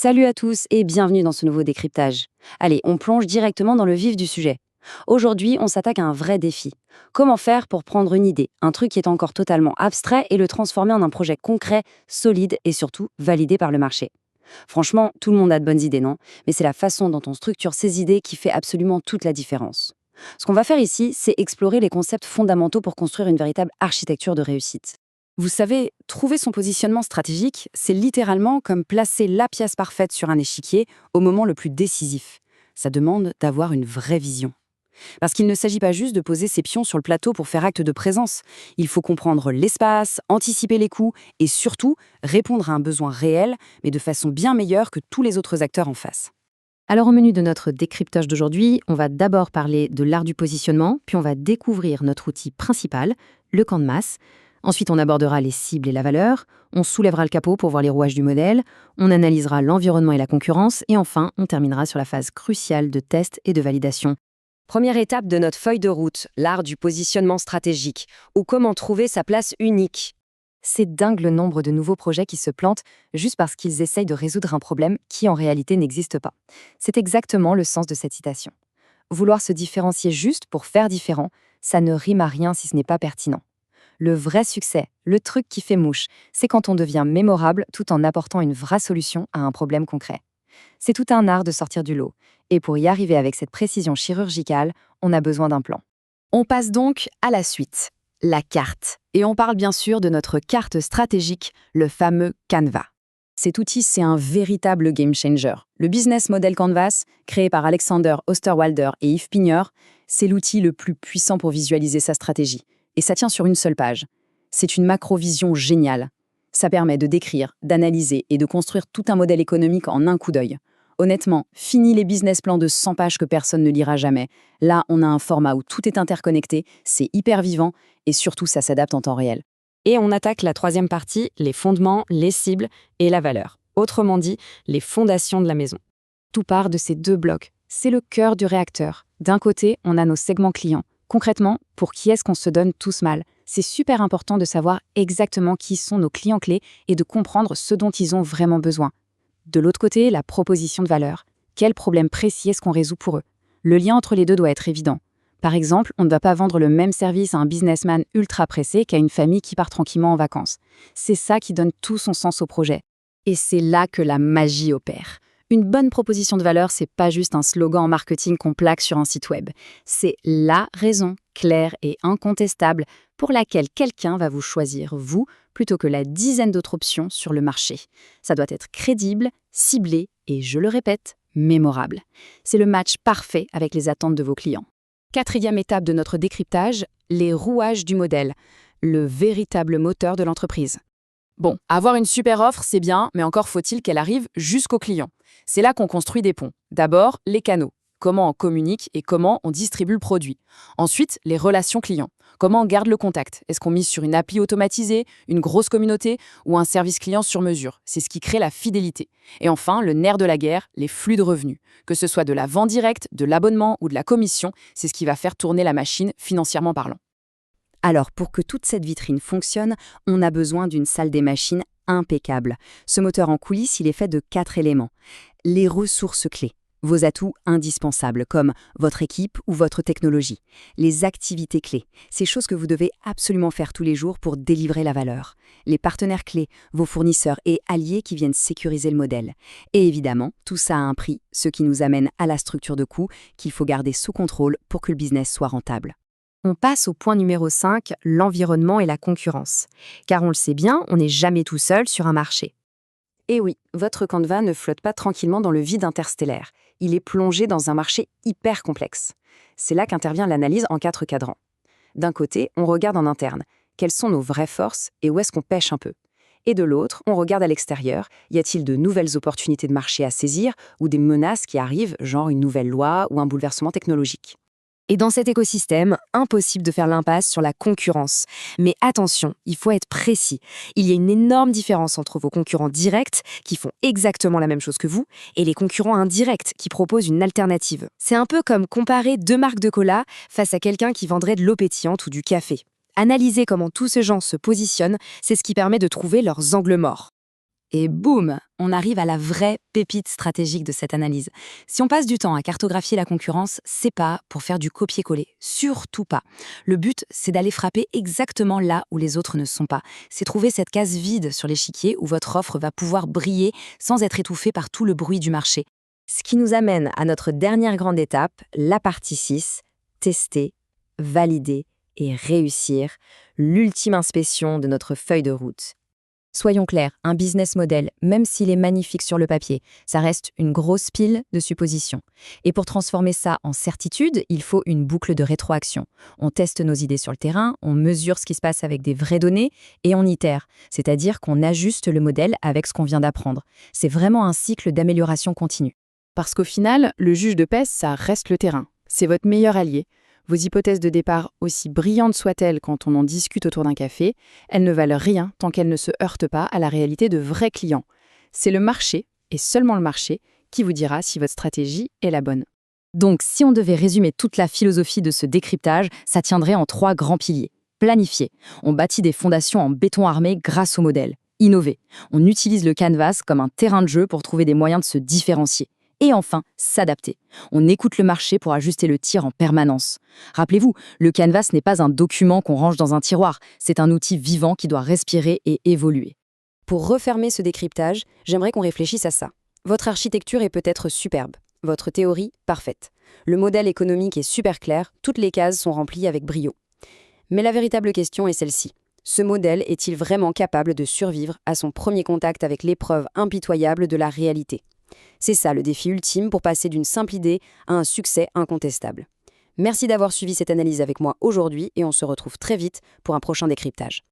Salut à tous et bienvenue dans ce nouveau décryptage. Allez, on plonge directement dans le vif du sujet. Aujourd'hui, on s'attaque à un vrai défi. Comment faire pour prendre une idée, un truc qui est encore totalement abstrait, et le transformer en un projet concret, solide et surtout validé par le marché. Franchement, tout le monde a de bonnes idées, non? Mais c'est la façon dont on structure ces idées qui fait absolument toute la différence. Ce qu'on va faire ici, c'est explorer les concepts fondamentaux pour construire une véritable architecture de réussite. Vous savez, trouver son positionnement stratégique, c'est littéralement comme placer la pièce parfaite sur un échiquier au moment le plus décisif. Ça demande d'avoir une vraie vision. Parce qu'il ne s'agit pas juste de poser ses pions sur le plateau pour faire acte de présence. Il faut comprendre l'espace, anticiper les coûts et surtout répondre à un besoin réel, mais de façon bien meilleure que tous les autres acteurs en face. Alors au menu de notre décryptage d'aujourd'hui, on va d'abord parler de l'art du positionnement, puis on va découvrir notre outil principal, le camp de masse. Ensuite, on abordera les cibles et la valeur, on soulèvera le capot pour voir les rouages du modèle, on analysera l'environnement et la concurrence, et enfin, on terminera sur la phase cruciale de test et de validation. Première étape de notre feuille de route, l'art du positionnement stratégique, ou comment trouver sa place unique. C'est dingue le nombre de nouveaux projets qui se plantent juste parce qu'ils essayent de résoudre un problème qui en réalité n'existe pas. C'est exactement le sens de cette citation. Vouloir se différencier juste pour faire différent, ça ne rime à rien si ce n'est pas pertinent. Le vrai succès, le truc qui fait mouche, c'est quand on devient mémorable tout en apportant une vraie solution à un problème concret. C'est tout un art de sortir du lot. Et pour y arriver avec cette précision chirurgicale, on a besoin d'un plan. On passe donc à la suite, la carte. Et on parle bien sûr de notre carte stratégique, le fameux Canva. Cet outil, c'est un véritable game changer. Le business model Canvas, créé par Alexander Osterwalder et Yves Pigneur, c'est l'outil le plus puissant pour visualiser sa stratégie. Et ça tient sur une seule page. C'est une macro-vision géniale. Ça permet de décrire, d'analyser et de construire tout un modèle économique en un coup d'œil. Honnêtement, fini les business plans de 100 pages que personne ne lira jamais. Là, on a un format où tout est interconnecté, c'est hyper vivant et surtout, ça s'adapte en temps réel. Et on attaque la troisième partie, les fondements, les cibles et la valeur. Autrement dit, les fondations de la maison. Tout part de ces deux blocs. C'est le cœur du réacteur. D'un côté, on a nos segments clients. Concrètement, pour qui est-ce qu'on se donne tous mal? C'est super important de savoir exactement qui sont nos clients clés et de comprendre ce dont ils ont vraiment besoin. De l'autre côté, la proposition de valeur. Quel problème précis est-ce qu'on résout pour eux? Le lien entre les deux doit être évident. Par exemple, on ne va pas vendre le même service à un businessman ultra pressé qu'à une famille qui part tranquillement en vacances. C'est ça qui donne tout son sens au projet. Et c'est là que la magie opère. Une bonne proposition de valeur, c'est pas juste un slogan en marketing qu'on plaque sur un site web. C'est la raison claire et incontestable pour laquelle quelqu'un va vous choisir, vous, plutôt que la dizaine d'autres options sur le marché. Ça doit être crédible, ciblé et, je le répète, mémorable. C'est le match parfait avec les attentes de vos clients. Quatrième étape de notre décryptage, les rouages du modèle, le véritable moteur de l'entreprise. Bon, avoir une super offre, c'est bien, mais encore faut-il qu'elle arrive jusqu'au client. C'est là qu'on construit des ponts. D'abord, les canaux. Comment on communique et comment on distribue le produit. Ensuite, les relations clients. Comment on garde le contact? Est-ce qu'on mise sur une appli automatisée, une grosse communauté ou un service client sur mesure? C'est ce qui crée la fidélité. Et enfin, le nerf de la guerre, les flux de revenus. Que ce soit de la vente directe, de l'abonnement ou de la commission, c'est ce qui va faire tourner la machine financièrement parlant. Alors, pour que toute cette vitrine fonctionne, on a besoin d'une salle des machines impeccable. Ce moteur en coulisses, il est fait de 4 éléments. Les ressources clés, vos atouts indispensables comme votre équipe ou votre technologie. Les activités clés, ces choses que vous devez absolument faire tous les jours pour délivrer la valeur. Les partenaires clés, vos fournisseurs et alliés qui viennent sécuriser le modèle. Et évidemment, tout ça a un prix, ce qui nous amène à la structure de coûts qu'il faut garder sous contrôle pour que le business soit rentable. On passe au point numéro 5, l'environnement et la concurrence. Car on le sait bien, on n'est jamais tout seul sur un marché. Et oui, votre Canva ne flotte pas tranquillement dans le vide interstellaire. Il est plongé dans un marché hyper complexe. C'est là qu'intervient l'analyse en 4 cadrans. D'un côté, on regarde en interne. Quelles sont nos vraies forces et où est-ce qu'on pêche un peu? Et de l'autre, on regarde à l'extérieur. Y a-t-il de nouvelles opportunités de marché à saisir ou des menaces qui arrivent, genre une nouvelle loi ou un bouleversement technologique? Et dans cet écosystème, impossible de faire l'impasse sur la concurrence. Mais attention, il faut être précis. Il y a une énorme différence entre vos concurrents directs, qui font exactement la même chose que vous, et les concurrents indirects, qui proposent une alternative. C'est un peu comme comparer 2 marques de cola face à quelqu'un qui vendrait de l'eau pétillante ou du café. Analyser comment tous ces gens se positionnent, c'est ce qui permet de trouver leurs angles morts. Et boum, on arrive à la vraie pépite stratégique de cette analyse. Si on passe du temps à cartographier la concurrence, c'est pas pour faire du copier-coller, surtout pas. Le but, c'est d'aller frapper exactement là où les autres ne sont pas. C'est trouver cette case vide sur l'échiquier où votre offre va pouvoir briller sans être étouffée par tout le bruit du marché. Ce qui nous amène à notre dernière grande étape, la partie 6, tester, valider et réussir, l'ultime inspection de notre feuille de route. Soyons clairs, un business model, même s'il est magnifique sur le papier, ça reste une grosse pile de suppositions. Et pour transformer ça en certitude, il faut une boucle de rétroaction. On teste nos idées sur le terrain, on mesure ce qui se passe avec des vraies données et on itère, c'est-à-dire qu'on ajuste le modèle avec ce qu'on vient d'apprendre. C'est vraiment un cycle d'amélioration continue. Parce qu'au final, le juge de paix, ça reste le terrain. C'est votre meilleur allié. Vos hypothèses de départ, aussi brillantes soient-elles quand on en discute autour d'un café, elles ne valent rien tant qu'elles ne se heurtent pas à la réalité de vrais clients. C'est le marché, et seulement le marché, qui vous dira si votre stratégie est la bonne. Donc, si on devait résumer toute la philosophie de ce décryptage, ça tiendrait en 3 grands piliers. Planifier. On bâtit des fondations en béton armé grâce au modèle. Innover. On utilise le canvas comme un terrain de jeu pour trouver des moyens de se différencier. Et enfin, s'adapter. On écoute le marché pour ajuster le tir en permanence. Rappelez-vous, le canvas n'est pas un document qu'on range dans un tiroir, c'est un outil vivant qui doit respirer et évoluer. Pour refermer ce décryptage, j'aimerais qu'on réfléchisse à ça. Votre architecture est peut-être superbe, votre théorie parfaite. Le modèle économique est super clair, toutes les cases sont remplies avec brio. Mais la véritable question est celle-ci. Ce modèle est-il vraiment capable de survivre à son premier contact avec l'épreuve impitoyable de la réalité ? C'est ça le défi ultime pour passer d'une simple idée à un succès incontestable. Merci d'avoir suivi cette analyse avec moi aujourd'hui et on se retrouve très vite pour un prochain décryptage.